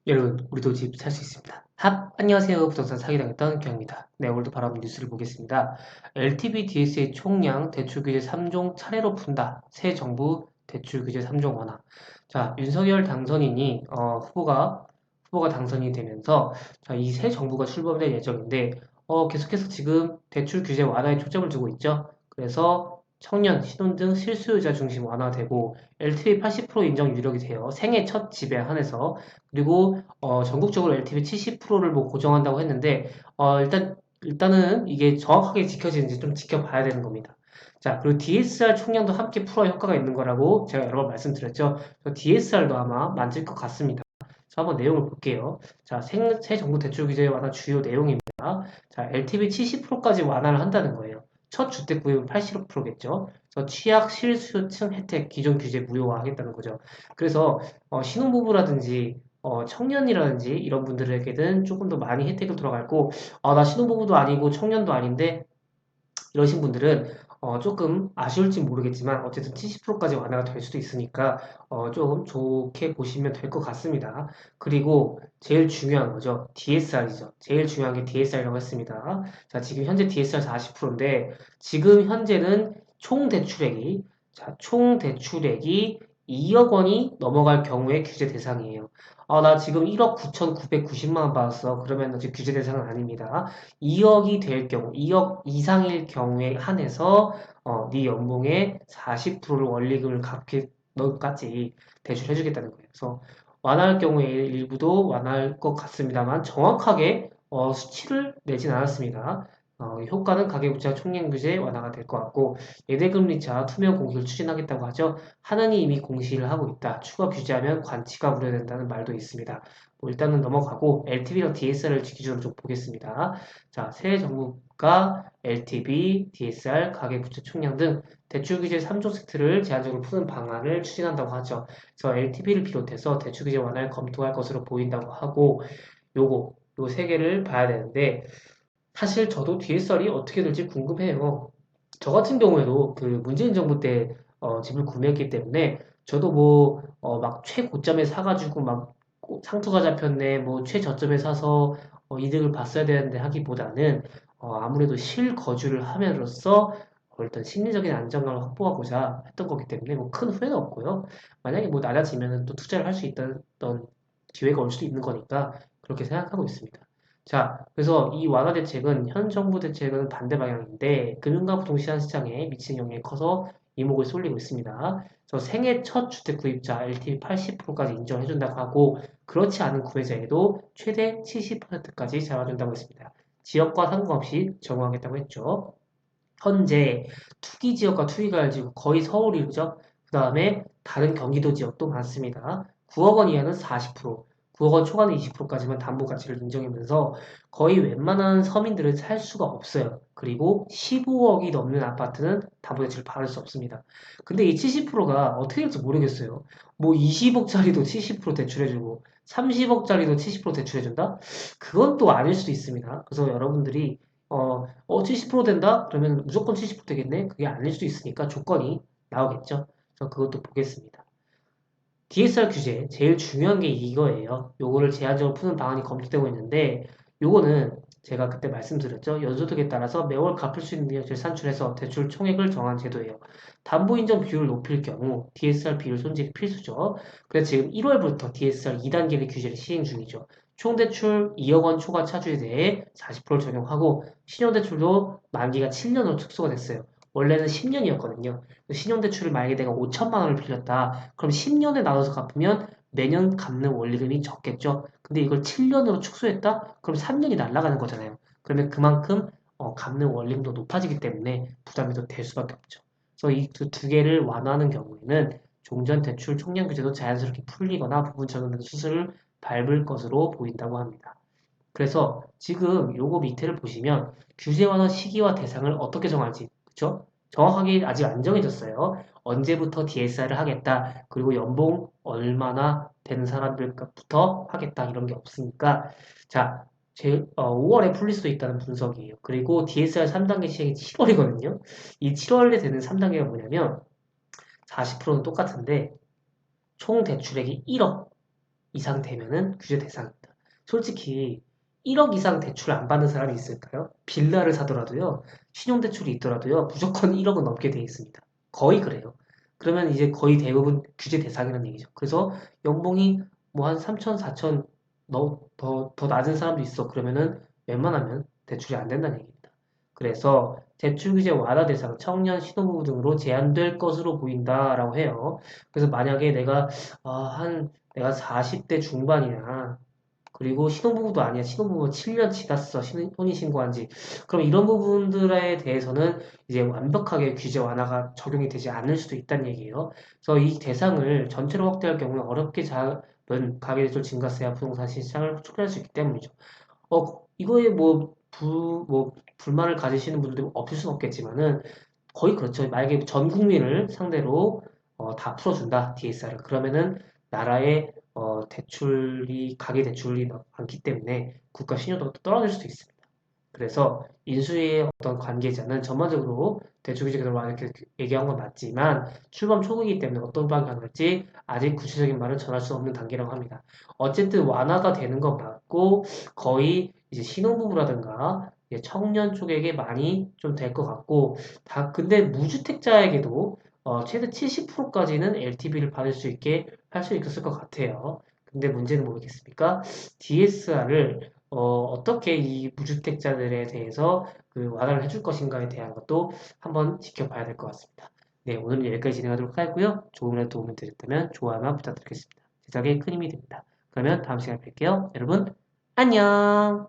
여러분, 우리도 집 살 수 있습니다. 안녕하세요. 부동산 사기당했던 경입니다. 네, 오늘도 바라본 뉴스를 보겠습니다. LTV DS의 총량 대출 규제 3종 차례로 푼다. 새 정부 대출 규제 3종 완화. 자, 윤석열 당선인이 후보가 당선이 되면서 자, 이 새 정부가 출범될 예정인데 계속해서 지금 대출 규제 완화에 초점을 두고 있죠. 그래서 청년, 신혼등 실수요자 중심 완화되고 LTV 80% 인정 유력이 돼요. 생애 첫 집에 한해서. 그리고 전국적으로 LTV 70%를 뭐 고정한다고 했는데 일단은 이게 정확하게 지켜지는지 좀 지켜봐야 되는 겁니다. 자, 그리고 DSR 총량도 함께 풀어 효과가 있는 거라고 제가 여러 번 말씀드렸죠. DSR도 아마 만질 것 같습니다. 자, 한번 내용을 볼게요. 자, 새 정부 대출 규제 완화 주요 내용입니다. 자, LTV 70%까지 완화를 한다는 거예요. 첫 주택 구입은 80%겠죠. 그래서 취약 실수요층 혜택 기존 규제 무효화하겠다는 거죠. 그래서 신혼부부라든지 청년이라든지 이런 분들에게는 조금 더 많이 혜택을 들어갈고, 나 신혼부부도 아니고 청년도 아닌데 이러신 분들은 조금 아쉬울지 모르겠지만 어쨌든 70%까지 완화가 될 수도 있으니까 좀 좋게 보시면 될 것 같습니다. 그리고 제일 중요한 거죠. DSR이죠. 제일 중요한 게 DSR이라고 했습니다. 자, 지금 현재 DSR 40%인데 지금 현재는 총 대출액이 2억 원이 넘어갈 경우에 규제 대상이에요. 나 지금 1억 9,990만 원 받았어. 그러면 아직 규제 대상은 아닙니다. 2억이 될 경우, 2억 이상일 경우에 한해서 네 연봉의 40%를 원리금을 갚게 너까지 대출해주겠다는 거예요. 그래서 완화할 경우에 일부도 완화할 것 같습니다만 정확하게 수치를 내진 않았습니다. 효과는 가계부채 총량규제 완화가 될 것 같고 예대금리차 투명 공시를 추진하겠다고 하죠. 하느니 이미 공시를 하고 있다. 추가 규제하면 관치가 우려된다는 말도 있습니다. 뭐 일단은 넘어가고 LTV랑 DSR을 기준으로 좀 보겠습니다. 자, 새 정부가 LTV, DSR, 가계부채 총량 등 대출 규제 3종 세트를 제한적으로 푸는 방안을 추진한다고 하죠. 그래서 LTV를 비롯해서 대출 규제 완화를 검토할 것으로 보인다고 하고 요 세 개를 봐야 되는데 사실 저도 DSR이 어떻게 될지 궁금해요. 저 같은 경우에도 그 문재인 정부 때 집을 구매했기 때문에 저도 뭐 막 최고점에 사가지고 막 상투가 잡혔네 뭐 최저점에 사서 이득을 봤어야 되는데 하기보다는 아무래도 실거주를 함으로써 일단 심리적인 안정감을 확보하고자 했던 거기 때문에 뭐 큰 후회는 없고요. 만약에 뭐 낮아지면은 또 투자를 할 수 있던 기회가 올 수도 있는 거니까 그렇게 생각하고 있습니다. 자, 그래서 이 완화 대책은 현 정부 대책은 반대 방향인데 금융과 부동산 시장에 미치는 영향이 커서 이목을 쏠리고 있습니다. 그래서 생애 첫 주택 구입자 LTV 80%까지 인정해준다고 하고 그렇지 않은 구매자에도 최대 70%까지 잡아준다고 했습니다. 지역과 상관없이 적용하겠다고 했죠. 현재 투기 지역과 투기 가열지구 거의 서울이죠. 그 다음에 다른 경기도 지역도 많습니다. 9억 원 이하는 40%, 9억 원 초과는 20%까지만 담보 가치를 인정하면서 거의 웬만한 서민들은 살 수가 없어요. 그리고 15억이 넘는 아파트는 담보 대출을 받을 수 없습니다. 근데 이 70%가 어떻게 될지 모르겠어요. 뭐 20억짜리도 70% 대출해주고 30억짜리도 70% 대출해준다? 그건 또 아닐 수도 있습니다. 그래서 여러분들이 70% 된다? 그러면 무조건 70% 되겠네? 그게 아닐 수도 있으니까 조건이 나오겠죠? 그래서 그것도 보겠습니다. DSR 규제, 제일 중요한 게 이거예요. 요거를 제한적으로 푸는 방안이 검토되고 있는데, 요거는 제가 그때 말씀드렸죠. 연소득에 따라서 매월 갚을 수 있는 비용을 산출해서 대출 총액을 정한 제도예요. 담보인정 비율을 높일 경우 DSR 비율 손질이 필수죠. 그래서 지금 1월부터 DSR 2단계의 규제를 시행 중이죠. 총대출 2억 원 초과 차주에 대해 40%를 적용하고 신용대출도 만기가 7년으로 축소가 됐어요. 원래는 10년이었거든요. 신용대출을 만약에 내가 5천만 원을 빌렸다. 그럼 10년에 나눠서 갚으면 매년 갚는 원리금이 적겠죠. 근데 이걸 7년으로 축소했다? 그럼 3년이 날아가는 거잖아요. 그러면 그만큼 갚는 원리금도 높아지기 때문에 부담이 더 될 수밖에 없죠. 그래서 이 두 개를 완화하는 경우에는 종전대출 총량 규제도 자연스럽게 풀리거나 부분 적용된 수술을 밟을 것으로 보인다고 합니다. 그래서 지금 요거 밑에를 보시면 규제 완화 시기와 대상을 어떻게 정할지, 그쵸? 정확하게 아직 안 정해졌어요. 언제부터 DSR을 하겠다, 그리고 연봉 얼마나 되는 사람들부터 하겠다, 이런 게 없으니까. 자, 5월에 풀릴 수도 있다는 분석이에요. 그리고 DSR 3단계 시행이 7월이거든요. 이 7월에 되는 3단계가 뭐냐면 40%는 똑같은데 총 대출액이 1억 이상 되면은 규제 대상입니다. 솔직히 1억 이상 대출 안 받는 사람이 있을까요? 빌라를 사더라도요, 신용대출이 있더라도요, 무조건 1억은 넘게 돼 있습니다. 거의 그래요. 그러면 이제 거의 대부분 규제 대상이라는 얘기죠. 그래서 연봉이 뭐 한 3천, 4천 더 낮은 사람도 있어. 그러면은 웬만하면 대출이 안 된다는 얘기입니다. 그래서 대출 규제 완화 대상, 청년, 신혼부부 등으로 제한될 것으로 보인다라고 해요. 그래서 만약에 내가 40대 중반이야. 그리고 신혼부부도 아니야. 신혼부부 7년 지났어. 혼인신고한 지. 그럼 이런 부분들에 대해서는 이제 완벽하게 규제 완화가 적용이 되지 않을 수도 있다는 얘기예요. 그래서 이 대상을 전체로 확대할 경우에 어렵게 잡은 가계대출 증가세와 부동산 시장을 촉발할 수 있기 때문이죠. 이거에 불만을 가지시는 분들이 없을 수는 없겠지만은 거의 그렇죠. 만약에 전 국민을 상대로 다 풀어준다, DSR을. 그러면은 나라의 가계 대출이 많기 때문에 국가 신용도가 또 떨어질 수도 있습니다. 그래서 인수위의 어떤 관계자는 전반적으로 대출 규제 개선을 이렇게 얘기한 건 맞지만 출범 초기이기 때문에 어떤 방향이 가능할지 아직 구체적인 말을 전할 수 없는 단계라고 합니다. 어쨌든 완화가 되는 건 맞고 거의 이제 신혼부부라든가 이제 청년 쪽에게 많이 좀 될 것 같고 근데 무주택자에게도 최대 70%까지는 LTV를 받을 수 있게 할 수 있었을 것 같아요. 근데 문제는 뭐겠습니까? DSR을 어떻게 이 무주택자들에 대해서 그 완화를 해줄 것인가에 대한 것도 한번 지켜봐야 될 것 같습니다. 네, 오늘은 여기까지 진행하도록 하고요. 조금이라도 도움이 되셨다면 좋아요만 부탁드리겠습니다. 제작에 큰 힘이 됩니다. 그러면 다음 시간에 뵐게요. 여러분, 안녕!